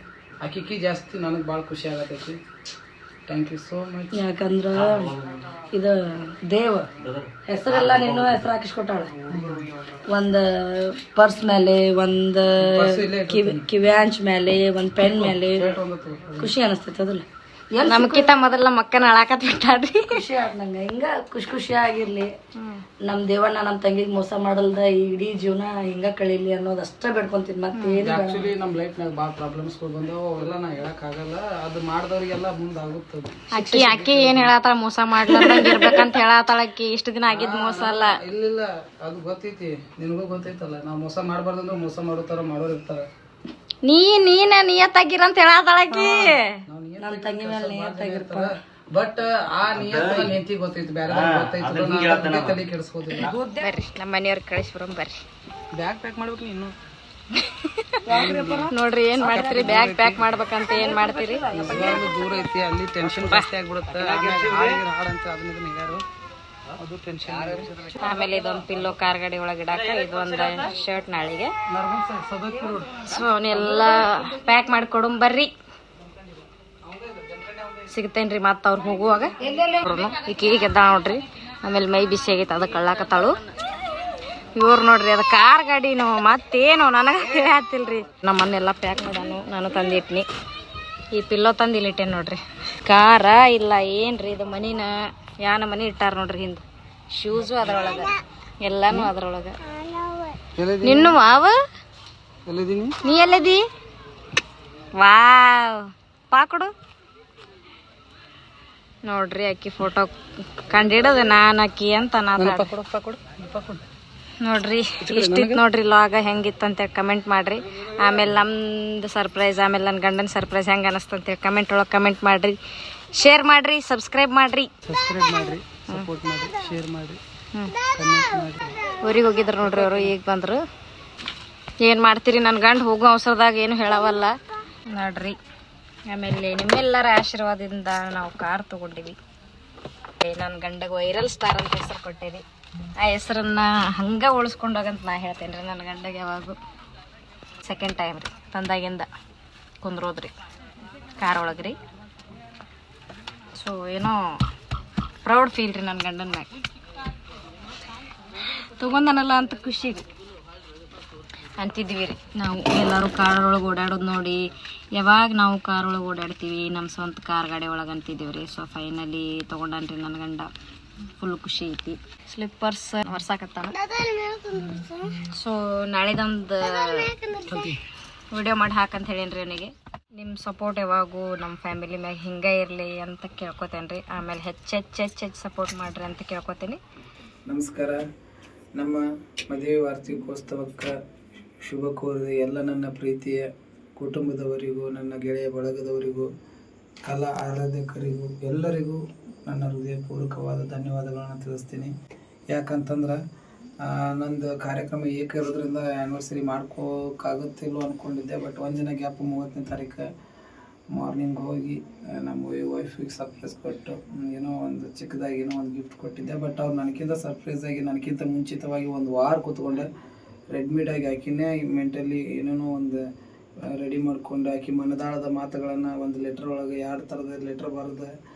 ಆಕಿಕಿ ಜಾಸ್ತಿ ನನಗೆ ಭಾಳ ಖುಷಿ ಆಗತ್ತೈತಿ. Thank you so much. ಯಾಕಂದ್ರೆ ಇದು ದೇವ ಹೆಸರೆಲ್ಲ ನಿನ್ನೂ ಹೆಸರು ಹಾಕಿಸ್ಕೊಟ್ಟಾಳ. ಒಂದು ಪರ್ಸ್ ಮೇಲೆ, ಒಂದು ಕಿವ್ಯಾಂಚ್ ಮೇಲೆ, ಒಂದು ಪೆನ್ ಮೇಲೆ. ಖುಷಿ ಅನಿಸ್ತೈತೆ ಅದಲ್ಲ. ನಮ್ಕಿಂತ ಮೊದಲ ಮಕ್ಕನ ಅಳಾಕತ್ ಬಿಟ್ಟಾಡ್ರಿ. ಖುಷಿ ಆಯ್ತು ನಂಗೆ. ಹಿಂಗ ಖುಷಿಯಾಗಿರ್ಲಿ. ನಮ್ಮ ದೇವಣ್ಣ ನಮ್ಮ ತಂಗಿಗೆ ಮೋಸ ಮಾಡಲ್ದ ಇಡೀ ಜೀವನ ಹಿಂಗ ಕಳೀಲಿ ಅನ್ನೋದು ಅಷ್ಟೇ ಬೇಡ್ಕೊಂತೀನಿ. ಮತ್ತೆ ಆಕ್ಚುಲಿ ನಮ್ಮ ಲೈಫ್ನಾಗ ಭಾಳ ಪ್ರಾಬ್ಲಮ್ಸ್ಗಳು ಬಂದವು, ಅವೆಲ್ಲ ನಾ ಹೇಳಕ್ಕಾಗಲ್ಲ. ಅದು ಮಾಡಿದವ್ರಿಗೆಲ್ಲ ಮುಂದೆ ಆಗುತ್ತದೆ. ಅಕ್ಕಿ ಏನ್ ಹೇಳತ್ತಾಳ, ಮೋಸ ಮಾಡ್ಲಾರ್ದಂಗ ಇರ್ಬೇಕಂತ ಹೇಳತ್ತಾಳ. ಅಕ್ಕಿ ಇಷ್ಟು ದಿನ ಆಗಿದ್ ಮೋಸ ಅಲ್ಲ. ಇಲ್ಲ ಅದು ಗೊತ್ತೈತಿ, ನಿನಗೂ ಗೊತ್ತೈತಲ್ಲ. ನಾವು ಮೋಸ ಮಾಡಬಾರ್ದಂದ್ರೆ ಮೋಸ ಮಾಡೋತಾರ ಮಾಡೋರು ಇರ್ತಾರ. ನೀನ ನಿಯತ್ತಾಗಿರಂತ ಹೇಳತ್ತಾಳಕಿ. ನಮ್ಮ ತಂಗಿ ಮೇಲೆ ನಿಯತ್ತಾಗಿರ್ತಾಳ. ಬಟ್ ಆ ನಿಯತ್ತ ಹೆಂಡತಿ ಗೊತ್ತೈತಿ, ಬೇರೆ ಗೊತ್ತೈತಿ, ತಲೆ ಕೆಡಿಸ್ಕೋದಿಲ್ಲ. ಬರ್ರಿ ನಮ್ಮ ಮನೆಯವ್ರ ಕಳಿಸ್ಬರಂ ಬರ್ರಿ. ಬ್ಯಾಗ್ ಪ್ಯಾಕ್ ಮಾಡ್ಬೇಕು ಇನ್ನು. ನೋಡ್ರಿ ಏನ್ ಮಾಡ್ತೀರಿ, ಬ್ಯಾಗ್ ಪ್ಯಾಕ್ ಮಾಡ್ಬೇಕಂತ ಏನ್ ಮಾಡ್ತೀರಿ. ದೂರ ಐತಿ, ಅಲ್ಲಿ ಟೆನ್ಷನ್ ಜಾಸ್ತಿ ಆಗ್ಬಿಡುತ್ತೆ. ಹಾಡಂತ ಅದನ್ನ ನಿಗಾರು ಅದು ಟೆನ್ಷನ್. ಆಮೇಲೆ ಇದೊಂದು ಪಿಲ್ಲೋ ಕಾರ್ ಗಾಡಿ ಒಳಗೆ ಇಡಾಕ, ಇದೊಂದು ಶರ್ಟ್ ನಾಳೆಗೆ. ಸೊ ಅವನ್ನೆಲ್ಲ ಪ್ಯಾಕ್ ಮಾಡಿಕೊಡು ಬರ್ರಿ. ಸಿಗ್ತೇನ್ರಿ ಮತ್ತ ಅವ್ರು ಹೋಗುವಾಗ. ಈಗ ಎದ್ದ ನೋಡ್ರಿ. ಆಮೇಲೆ ಮೈ ಬಿಸಿ ಆಗೈತೆ, ಅದಕ್ಕೆ ಕಳ್ಳಾಕತ್ತಾಳು. ಇವ್ರು ನೋಡ್ರಿ ಅದು ಕಾರ್ ಗಾಡಿನು ಮತ್ತೇನು ನನಗೆ ತಿಳಿಯತ್ತಿಲ್ರಿ. ನಮ್ಮನ್ನೆಲ್ಲ ಪ್ಯಾಕ್ ಮಾಡಾನು, ನಾನು ತಂದಿಟ್ನಿ. ಈ ಪಿಲ್ಲೋ ತಂದು ಇಲ್ಲಿಟ್ಟೇನು ನೋಡ್ರಿ. ಕಾರ ಇಲ್ಲ ಏನ್ರಿ ಇದು ಮನಿನ ಯಾನ ಮನಿ ಇಟ್ಟಾರ ನೋಡ್ರಿ. ಹಿಂದೆ ಶೂಸು ಅದ್ರೊಳಗೆ, ಎಲ್ಲಾನು ಅದ್ರೊಳಗೆ. ನಿನ್ನು ಮಾವ ನೀ ಎಲ್ಲದಿ? ವಾವ್ ಪಾಕೊಡು ನೋಡ್ರಿ. ಅಕ್ಕಿ ಫೋಟೋ ಕಂಡಿಡೋದು ನಾನು ಅಕ್ಕಿ ಅಂತ ನೋಡ್ರಿ. ಇಷ್ಟಿತ್ತು ನೋಡ್ರಿ ಲಾಗ ಹೆಂಗಿತ್ತಂತೇಳಿ ಕಮೆಂಟ್ ಮಾಡ್ರಿ. ಆಮೇಲೆ ನಮ್ದು ಸರ್ಪ್ರೈಸ್, ಆಮೇಲೆ ನನ್ನ ಗಂಡನ ಸರ್ಪ್ರೈಸ್ ಹೆಂಗೆ ಅನಿಸ್ತಂತೇಳಿ ಕಮೆಂಟ್ ಒಳಗೆ ಕಮೆಂಟ್ ಮಾಡ್ರಿ, ಶೇರ್ ಮಾಡ್ರಿ, ಸಬ್ಸ್ಕ್ರೈಬ್ ಮಾಡ್ರಿ, ಸಪೋರ್ಟ್ ಮಾಡಿ, ಶೇರ್ ಮಾಡಿ. ಊರಿಗೆ ಹೋಗಿದ್ರು ನೋಡ್ರಿ ಅವರು, ಈಗ ಬಂದರು. ಏನು ಮಾಡ್ತೀರಿ, ನನ್ನ ಗಂಡ ಹೋಗೋ ಅವಸರದಾಗ ಏನು ಹೇಳವಲ್ಲ ನೋಡ್ರಿ. ಆಮೇಲೆ ನಿಮ್ಮೆಲ್ಲರ ಆಶೀರ್ವಾದದಿಂದ ನಾವು ಕಾರ್ ತೊಗೊಂಡಿವಿ. ನನ್ನ ಗಂಡಗೆ ವೈರಲ್ ಸ್ಟಾರ್ ಅಂತ ಹೆಸರು ಕೊಟ್ಟೇವಿ. ಆ ಹೆಸರನ್ನ ಹಂಗೆ ಉಳಿಸ್ಕೊಂಡೋಗಂತ ನಾ ಹೇಳ್ತೇನೆ ರೀ. ನನ್ನ ಗಂಡಗೆ ಯಾವಾಗೂ ಸೆಕೆಂಡ್ ಟೈಮ್ ರೀ ತಂದಾಗಿಂದ ಕುಂದ್ರೋದ್ರಿ ಕಾರ್ ಒಳಗೆ ರೀ. ಸೊ ಏನೋ ಪ್ರೌಡ್ ಫೀಲ್ ರೀ ನನ್ನ ಗಂಡನ ಮ್ಯಾಗ. ತೊಗೊಂಡನಲ್ಲ ಅಂತ ಖುಷಿ ರೀ ಅಂತಿದ್ವಿ ರೀ. ನಾವು ಎಲ್ಲರೂ ಕಾರೊಳಗೆ ಓಡಾಡೋದು ನೋಡಿ, ಯಾವಾಗ ನಾವು ಕಾರೊಳಗೆ ಓಡಾಡ್ತೀವಿ ನಮ್ಮ ಸ್ವಂತ ಕಾರ್ ಗಾಡಿ ಒಳಗೆ ಅಂತಿದ್ದೀವಿ ರೀ. ಸೊ ಫೈನಲಿ ತೊಗೊಂಡನ್ರಿ ನನ್ನ ಗಂಡ. ಫುಲ್ ಖುಷಿ ಐತಿ. ಸ್ಲಿಪ್ಪರ್ಸ್ ಹೊರ್ಸಾಕತ್ತಾನ. ಸೊ ನಾಳೆದೊಂದು ವಿಡಿಯೋ ಮಾಡಿ ಹಾಕಂತ ಹೇಳೇನ್ರಿ ಅವನಿಗೆ. ನಿಮ್ಮ ಸಪೋರ್ಟ್ ಯಾವಾಗೂ ನಮ್ಮ ಫ್ಯಾಮಿಲಿ ಮ್ಯಾಗ ಹಿಂಗೆ ಇರಲಿ ಅಂತ ಕೇಳ್ಕೊತೇನೆ ರೀ. ಆಮೇಲೆ ಹೆಚ್ಚು ಸಪೋರ್ಟ್ ಮಾಡಿರಿ ಅಂತ ಕೇಳ್ಕೊತೀನಿ. ನಮಸ್ಕಾರ. ನಮ್ಮ ಮದುವೆ ವಾರ್ಷಿಕೋತ್ಸವಕ್ಕೆ ಶುಭ ಕೋರಿದ ಎಲ್ಲ ನನ್ನ ಪ್ರೀತಿಯ ಕುಟುಂಬದವರಿಗೂ, ನನ್ನ ಗೆಳೆಯ ಬಳಗದವರಿಗೂ, ಕಲಾ ಆರಾಧಕರಿಗೂ ಎಲ್ಲರಿಗೂ ನನ್ನ ಹೃದಯಪೂರ್ವಕವಾದ ಧನ್ಯವಾದಗಳನ್ನು ತಿಳಿಸ್ತೀನಿ. ಯಾಕಂತಂದ್ರೆ ನಂದು ಕಾರ್ಯಕ್ರಮ ಏಕ ಇರೋದ್ರಿಂದ ಆ್ಯನಿವರ್ಸರಿ ಮಾಡ್ಕೋಕ್ಕಾಗುತ್ತಿಲ್ಲೋ ಅಂದ್ಕೊಂಡಿದ್ದೆ. ಬಟ್ ಒಂದಿನ ಗ್ಯಾಪು 30ನೇ ತಾರೀಕು ಮಾರ್ನಿಂಗ್ ಹೋಗಿ ನಮ್ಮ ವೈಫಿಗೆ ಸರ್ಪ್ರೈಸ್ ಕೊಟ್ಟು ಏನೋ ಒಂದು ಚಿಕ್ಕದಾಗಿ ಏನೋ ಒಂದು ಗಿಫ್ಟ್ ಕೊಟ್ಟಿದ್ದೆ. ಬಟ್ ಅವ್ರು ನನಗಿಂತ ಸರ್ಪ್ರೈಸಾಗಿ ನನಗಿಂತ ಮುಂಚಿತವಾಗಿ 1 ವಾರ ಕೂತ್ಕೊಂಡೆ ರೆಡ್ಮಿಡಾಗಿ ಆಕಿನೇ ಮೆಂಟಲಿ ಏನೇನೋ ಒಂದು ರೆಡಿ ಮಾಡಿಕೊಂಡು ಆಕಿ ಮನದಾಳದ ಮಾತುಗಳನ್ನು ಒಂದು ಲೆಟ್ರ್ ಒಳಗೆ 2 ಥರದ ಲೆಟ್ರ್ ಬರೆದು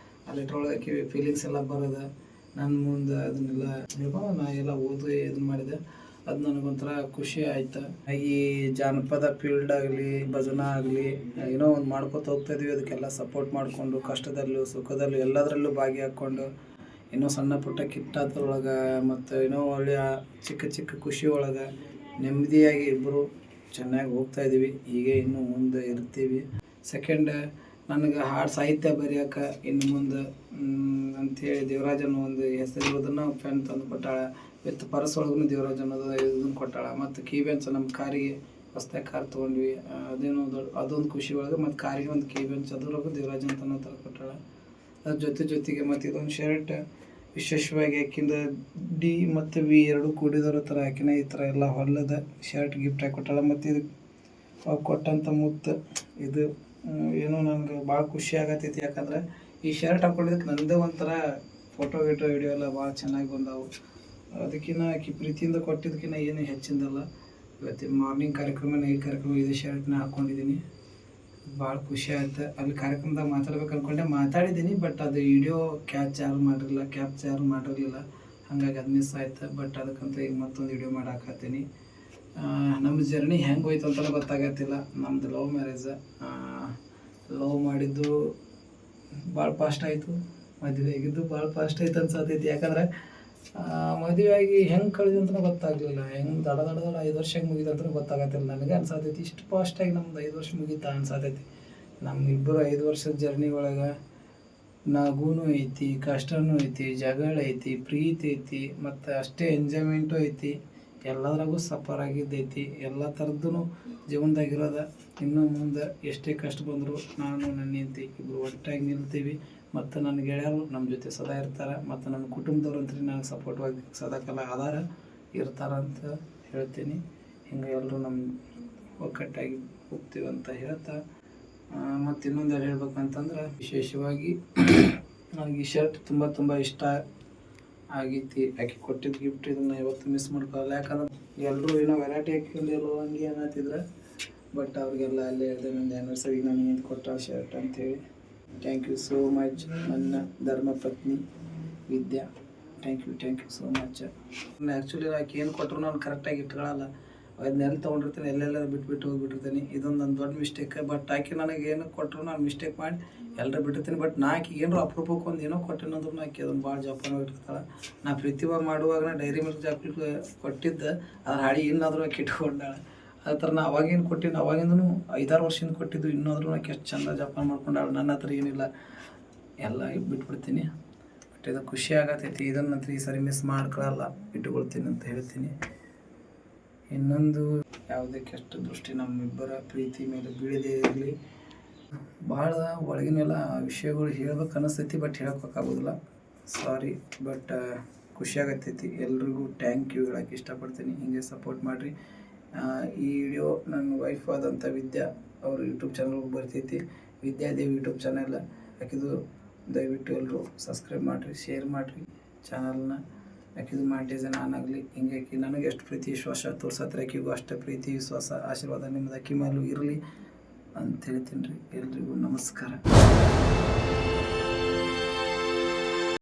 ಆ ಲೆಟ್ರ್ ಒಳಗೆ ಆಕಿ ಫೀಲಿಂಗ್ಸ್ ಎಲ್ಲ ಬರೋದು ನನ್ನ ಮುಂದೆ ಅದನ್ನೆಲ್ಲ ನಾ ಎಲ್ಲ ಓದಿ ಇದನ್ನ ಮಾಡಿದೆ. ಅದು ನನಗೊಂಥರ ಖುಷಿ ಆಯ್ತು. ಈ ಜಾನಪದ ಫೀಲ್ಡ್ ಆಗಲಿ, ಭಜನಾ ಆಗಲಿ, ಏನೋ ಒಂದು ಮಾಡ್ಕೊತ ಹೋಗ್ತಾಯಿದ್ವಿ. ಅದಕ್ಕೆಲ್ಲ ಸಪೋರ್ಟ್ ಮಾಡಿಕೊಂಡು ಕಷ್ಟದಲ್ಲೂ ಸುಖದಲ್ಲೂ ಎಲ್ಲದರಲ್ಲೂ ಭಾಗಿಯಾಕೊಂಡು ಏನೋ ಸಣ್ಣ ಪುಟ್ಟ ಕಿತ್ತಾದ್ರೊಳಗೆ ಮತ್ತು ಏನೋ ಒಳ್ಳೆಯ ಚಿಕ್ಕ ಚಿಕ್ಕ ಖುಷಿ ಒಳಗೆ ನೆಮ್ಮದಿಯಾಗಿ ಇಬ್ಬರು ಚೆನ್ನಾಗಿ ಹೋಗ್ತಾಯಿದ್ದೀವಿ. ಹೀಗೆ ಇನ್ನೂ ಮುಂದೆ ಇರ್ತೀವಿ. ಸೆಕೆಂಡ್, ನನಗೆ ಹಾಡು ಸಾಹಿತ್ಯ ಬರೆಯೋಕೆ ಇನ್ನು ಮುಂದೆ ಅಂಥೇಳಿ ದೇವರಾಜನ ಒಂದು ಹೆಸರಿರೋದನ್ನು ಪೆನ್ ತಂದು ಕೊಟ್ಟಾಳ. ವಿತ್ ಪರ್ಸ್ ಒಳಗೂ ದೇವರಾಜ್ ಅನ್ನೋದು ಇದನ್ನು ಕೊಟ್ಟಾಳ. ಮತ್ತು ಕೀ ಬೆಂಚ್ ನಮ್ಮ ಕಾರಿಗೆ ಹೊಸ್ದಾಗಿ ಕಾರ್ ತೊಗೊಂಡ್ವಿ. ಅದೇನೋ ಅದೊಂದು ಖುಷಿ ಒಳಗೆ ಮತ್ತು ಕಾರಿಗೆ ಒಂದು ಕೀ ಬೆಂಚ್ ಅದ್ರೊಳಗೂ ದೇವರಾಜ್ ಅಂತ ಅನ್ನೋ ಥರ ಕೊಟ್ಟಾಳ. ಅದ್ರ ಜೊತೆಗೆ ಮತ್ತು ಇದೊಂದು ಶರ್ಟ್ ವಿಶೇಷವಾಗಿ ಆಕಿಂದ D ಮತ್ತು V ಎರಡೂ ಕೂಡಿದರೋ ಥರ ಆಕಿನ ಈ ಥರ ಎಲ್ಲ ಹೊಲದ ಶರ್ಟ್ ಗಿಫ್ಟ್ ಆಗಿ ಕೊಟ್ಟಾಳ. ಮತ್ತು ಇದು ಕೊಟ್ಟಂಥ ಮುತ್ತು ಇದು ಏನೋ ನನಗೆ ಭಾಳ ಖುಷಿ ಆಗತ್ತೈತಿ. ಯಾಕಂದ್ರೆ ಈ ಶರ್ಟ್ ಹಾಕ್ಕೊಂಡಿದ್ದಕ್ಕೆ ನನ್ನದೇ ಒಂಥರ ಫೋಟೋ ವಿಡಿಯೋ ಎಲ್ಲ ಭಾಳ ಚೆನ್ನಾಗಿ ಬಂದವು. ಅದಕ್ಕಿಂತ ಆಕಿ ಪ್ರೀತಿಯಿಂದ ಕೊಟ್ಟಿದ್ದಕ್ಕಿಂತ ಏನು ಹೆಚ್ಚಿಂದಲ್ಲ. ಇವತ್ತು ಮಾರ್ನಿಂಗ್ ಕಾರ್ಯಕ್ರಮ, ನೈಟ್ ಕಾರ್ಯಕ್ರಮ ಇದೇ ಶರ್ಟ್ನ ಹಾಕ್ಕೊಂಡಿದ್ದೀನಿ. ಭಾಳ ಖುಷಿ ಆಯ್ತು. ಅಲ್ಲಿ ಕಾರ್ಯಕ್ರಮದಾಗ ಮಾತಾಡ್ಬೇಕು ಅಂದ್ಕೊಂಡೆ, ಮಾತಾಡಿದ್ದೀನಿ. ಬಟ್ ಅದು ವಿಡಿಯೋ ಕ್ಯಾಪ್ಚರ್ ಮಾಡಿರಲಿಲ್ಲ. ಹಾಗಾಗಿ ಅದು ಮಿಸ್ ಆಯ್ತು. ಬಟ್ ಅದಕ್ಕಂತ ಈಗ ಮತ್ತೊಂದು ವಿಡಿಯೋ ಮಾಡಾಕತ್ತೀನಿ. ನಮ್ಮ ಜರ್ನಿ ಹೆಂಗೆ ಹೋಯ್ತು ಅಂತ ಗೊತ್ತಾಗತ್ತಿಲ್ಲ. ನಮ್ಮದು ಲವ್ ಮ್ಯಾರೇಜ್. ಲವ್ ಮಾಡಿದ್ದು ಭಾಳ ಫಾಸ್ಟ್ ಆಯಿತು. ಮದುವೆ ಆಗಿದ್ದು ಭಾಳ ಫಾಸ್ಟ್ ಆಯ್ತು ಅನ್ಸತೈತಿ. ಯಾಕಂದ್ರೆ ಮದುವೆ ಆಗಿ ಹೆಂಗೆ ಕಳೆದು ಅಂತ ಗೊತ್ತಾಗಲಿಲ್ಲ. ಹೆಂಗೆ ದಡ 5 ವರ್ಷ ಹೆಂಗೆ ಮುಗಿದು ಅಂತ ಗೊತ್ತಾಗತ್ತಿಲ್ಲ. ನನಗೆ ಅನ್ಸತೈತಿ ಇಷ್ಟು ಫಾಸ್ಟಾಗಿ ನಮ್ದು 5 ವರ್ಷ ಮುಗೀತಾ ಅನ್ಸತೈತಿ. ನಮ್ಮಿಬ್ಬರು 5 ವರ್ಷದ ಜರ್ನಿ ಒಳಗೆ ನಗುನೂ ಐತಿ, ಕಷ್ಟನೂ ಐತಿ, ಜಗಳ ಐತಿ, ಪ್ರೀತಿ ಐತಿ, ಮತ್ತು ಅಷ್ಟೇ ಎಂಜಾಯ್ಮೆಂಟು ಐತಿ. ಎಲ್ಲದ್ರಾಗೂ ಸಫರ್ ಆಗಿದ್ದೈತಿ. ಎಲ್ಲ ಥರದ್ದು ಜೀವನದಾಗಿರೋದ. ಇನ್ನು ಮುಂದೆ ಎಷ್ಟೇ ಕಷ್ಟ ಬಂದರೂ ನಾನು ನನ್ನ ಹೆಂಡತಿ ಇಬ್ಬರು ಒಟ್ಟಾಗಿ ನಿಲ್ತೀವಿ. ಮತ್ತು ನನ್ನ ಗೆಳೆಯರು ನಮ್ಮ ಜೊತೆ ಸದಾ ಇರ್ತಾರೆ. ಮತ್ತು ನನ್ನ ಕುಟುಂಬದವ್ರಂತೂ ನನಗೆ ಸಪೋರ್ಟ್ವಾಗಿ ಸದಾಕಾಲ ಆಧಾರ ಇರ್ತಾರಂತ ಹೇಳ್ತೀನಿ. ಹಿಂಗೆ ಎಲ್ಲರೂ ನಮ್ಮ ಒಕ್ಕಟ್ಟಾಗಿ ಹೋಗ್ತೀವಿ ಅಂತ ಹೇಳ್ತಾ, ಮತ್ತು ಇನ್ನೊಂದು ಹೇಳ್ಬೇಕಂತಂದ್ರೆ ವಿಶೇಷವಾಗಿ ನನಗೆ ಈ ಶರ್ಟ್ ತುಂಬ ಇಷ್ಟ ಆಗೈತಿ. ಆಕೆ ಕೊಟ್ಟಿದ್ದು ಗಿಫ್ಟ್ ಇದನ್ನು ಯಾವತ್ತೂ ಮಿಸ್ ಮಾಡ್ಕೊಳ್ಳಲ್ಲ. ಯಾಕಂದ್ರೆ ಎಲ್ಲರೂ ಏನೋ ವೆರೈಟಿ ಹಾಕಿಲ್ಲೋ ಹಂಗೆ ಅನ್ನತ್ತಿದ್ರೆ. ಬಟ್ ಅವ್ರಿಗೆಲ್ಲ ಅಲ್ಲೇ ಹೇಳಿದೆ ನನ್ನ ಆ್ಯನಿವರ್ಸರಿ ನನಗೆ ಇದು ಕೊಟ್ಟ ಶರ್ಟ್ ಅಂಥೇಳಿ. ಥ್ಯಾಂಕ್ ಯು ಸೋ ಮಚ್ ನನ್ನ ಧರ್ಮಪತ್ನಿ Vidya. Thank you so much. Actually ಆಕೆ ಏನು ಕೊಟ್ಟರು ನಾನು ಕರೆಕ್ಟಾಗಿ ಇಟ್ಕೊಳ್ಳಲ್ಲ. ಅದನ್ನೆಲ್ಲ ತೊಗೊಂಡಿರ್ತೀನಿ, ಎಲ್ಲೆಲ್ಲ ಬಿಟ್ಟು ಹೋಗ್ಬಿಟ್ಟಿರ್ತೀನಿ. ಇದೊಂದು ನನ್ನ ದೊಡ್ಡ ಮಿಸ್ಟೇಕ್. ಬಟ್ ಆಕೆ ನನಗೆ ಏನು ಕೊಟ್ಟರು ನಾನು ಮಿಸ್ಟೇಕ್ ಮಾಡಿ ಎಲ್ಲರೂ ಬಿಟ್ಟಿರ್ತೀನಿ. ಬಟ್ ನಾ ಆಕೆಗೆ ಏನೋ ಅಪರೂಪಕ್ಕೆ ಒಂದು ಏನೋ ಕೊಟ್ಟೇನಂದ್ರೂ ಆಕೆ ಅದನ್ನು ಭಾಳ ಜೋಪಾನ ಇಟ್ಟಿರ್ತಾಳೆ. ನಾ ಪ್ರೀತಿ ಮಾಡುವಾಗ ಡೈರಿ ಮಿಲ್ಕ್ ಚಾಕ್ಲೇಟ್ ಕೊಟ್ಟಿದ್ದೆ, ಅದ್ರ ಹಾಡಿ ಇನ್ನಾದರೂ ಆಕೆ ಇಟ್ಕೊಂಡಾಳೆ. ಆ ಥರ ನಾ ಅವಾಗೇನು ಕೊಟ್ಟಿದ್ದು, ಅವಾಗಿಂದೂ 5-6 ವರ್ಷದಿಂದ ಕೊಟ್ಟಿದ್ದು, ಇನ್ನೋದ್ರೂ ಆಕೆ ಎಷ್ಟು ಚಂದ ಜೋಪಾನ ಮಾಡ್ಕೊಂಡಾಳೆ. ನನ್ನ ಹತ್ರ ಏನಿಲ್ಲ, ಎಲ್ಲ ಬಿಟ್ಬಿಡ್ತೀನಿ. ಬಟ್ ಇದು ಖುಷಿ ಆಗತೈತಿ. ಇದನ್ನಂತೂ ಈ ಸರಿ ಮಿಸ್ ಮಾಡ್ಕೊಳ್ಳಲ್ಲ, ಇಟ್ಕೊಳ್ತೀನಿ ಅಂತ ಹೇಳ್ತೀನಿ. ಇನ್ನೊಂದು, ಯಾವುದೇ ಕೆಟ್ಟ ದೃಷ್ಟಿ ನಮ್ಮಿಬ್ಬರ ಪ್ರೀತಿ ಮೇಲೆ ಬೀಳದೇ ಇರಲಿ. ಭಾಳ ಒಳಗಿನೆಲ್ಲ ವಿಷಯಗಳು ಹೇಳ್ಬೇಕು ಅನ್ನಿಸ್ತೈತಿ. But ಹೇಳೋಕ್ಕಾಗೋದಿಲ್ಲ, sorry. ಬಟ್ ಖುಷಿ ಆಗತ್ತೈತಿ. ಎಲ್ರಿಗೂ ಥ್ಯಾಂಕ್ ಯು ಹೇಳೋಕ್ಕೆ ಇಷ್ಟಪಡ್ತೀನಿ. ಹಿಂಗೆ ಸಪೋರ್ಟ್ ಮಾಡಿರಿ. ಈ ವಿಡಿಯೋ ನನ್ನ ವೈಫ್ ಆದಂಥ ವಿದ್ಯಾ ಅವರು ಯೂಟ್ಯೂಬ್ ಚಾನಲ್ಗೆ ಬರ್ತೈತಿ. ವಿದ್ಯಾದೇವಿ ಯೂಟ್ಯೂಬ್ ಚಾನಲ್ ಹಾಕಿದ್ದು. ದಯವಿಟ್ಟು ಎಲ್ಲರೂ ಸಬ್ಸ್ಕ್ರೈಬ್ ಮಾಡಿರಿ, ಶೇರ್ ಮಾಡಿರಿ ಚಾನಲ್ನ. ಆಕಿದು ಮಾನಿಟೈಸೇಷನ್ ಆನ್ ಆಗಲಿ. ಹಿಂಗಾಗಿ ನನಗೆ ಎಷ್ಟು ಪ್ರೀತಿ ವಿಶ್ವಾಸ ತೋರ್ಸತ್ರೆ ಆಕಿಗೂ ಅಷ್ಟೇ ಪ್ರೀತಿ ವಿಶ್ವಾಸ ಆಶೀರ್ವಾದ ನಿಮ್ಮದು ಆಕಿ ಮೇಲೂ ಇರಲಿ ಅಂತ ಹೇಳ್ತೀನಿ ರೀ. ಎಲ್ರಿಗೂ ನಮಸ್ಕಾರ.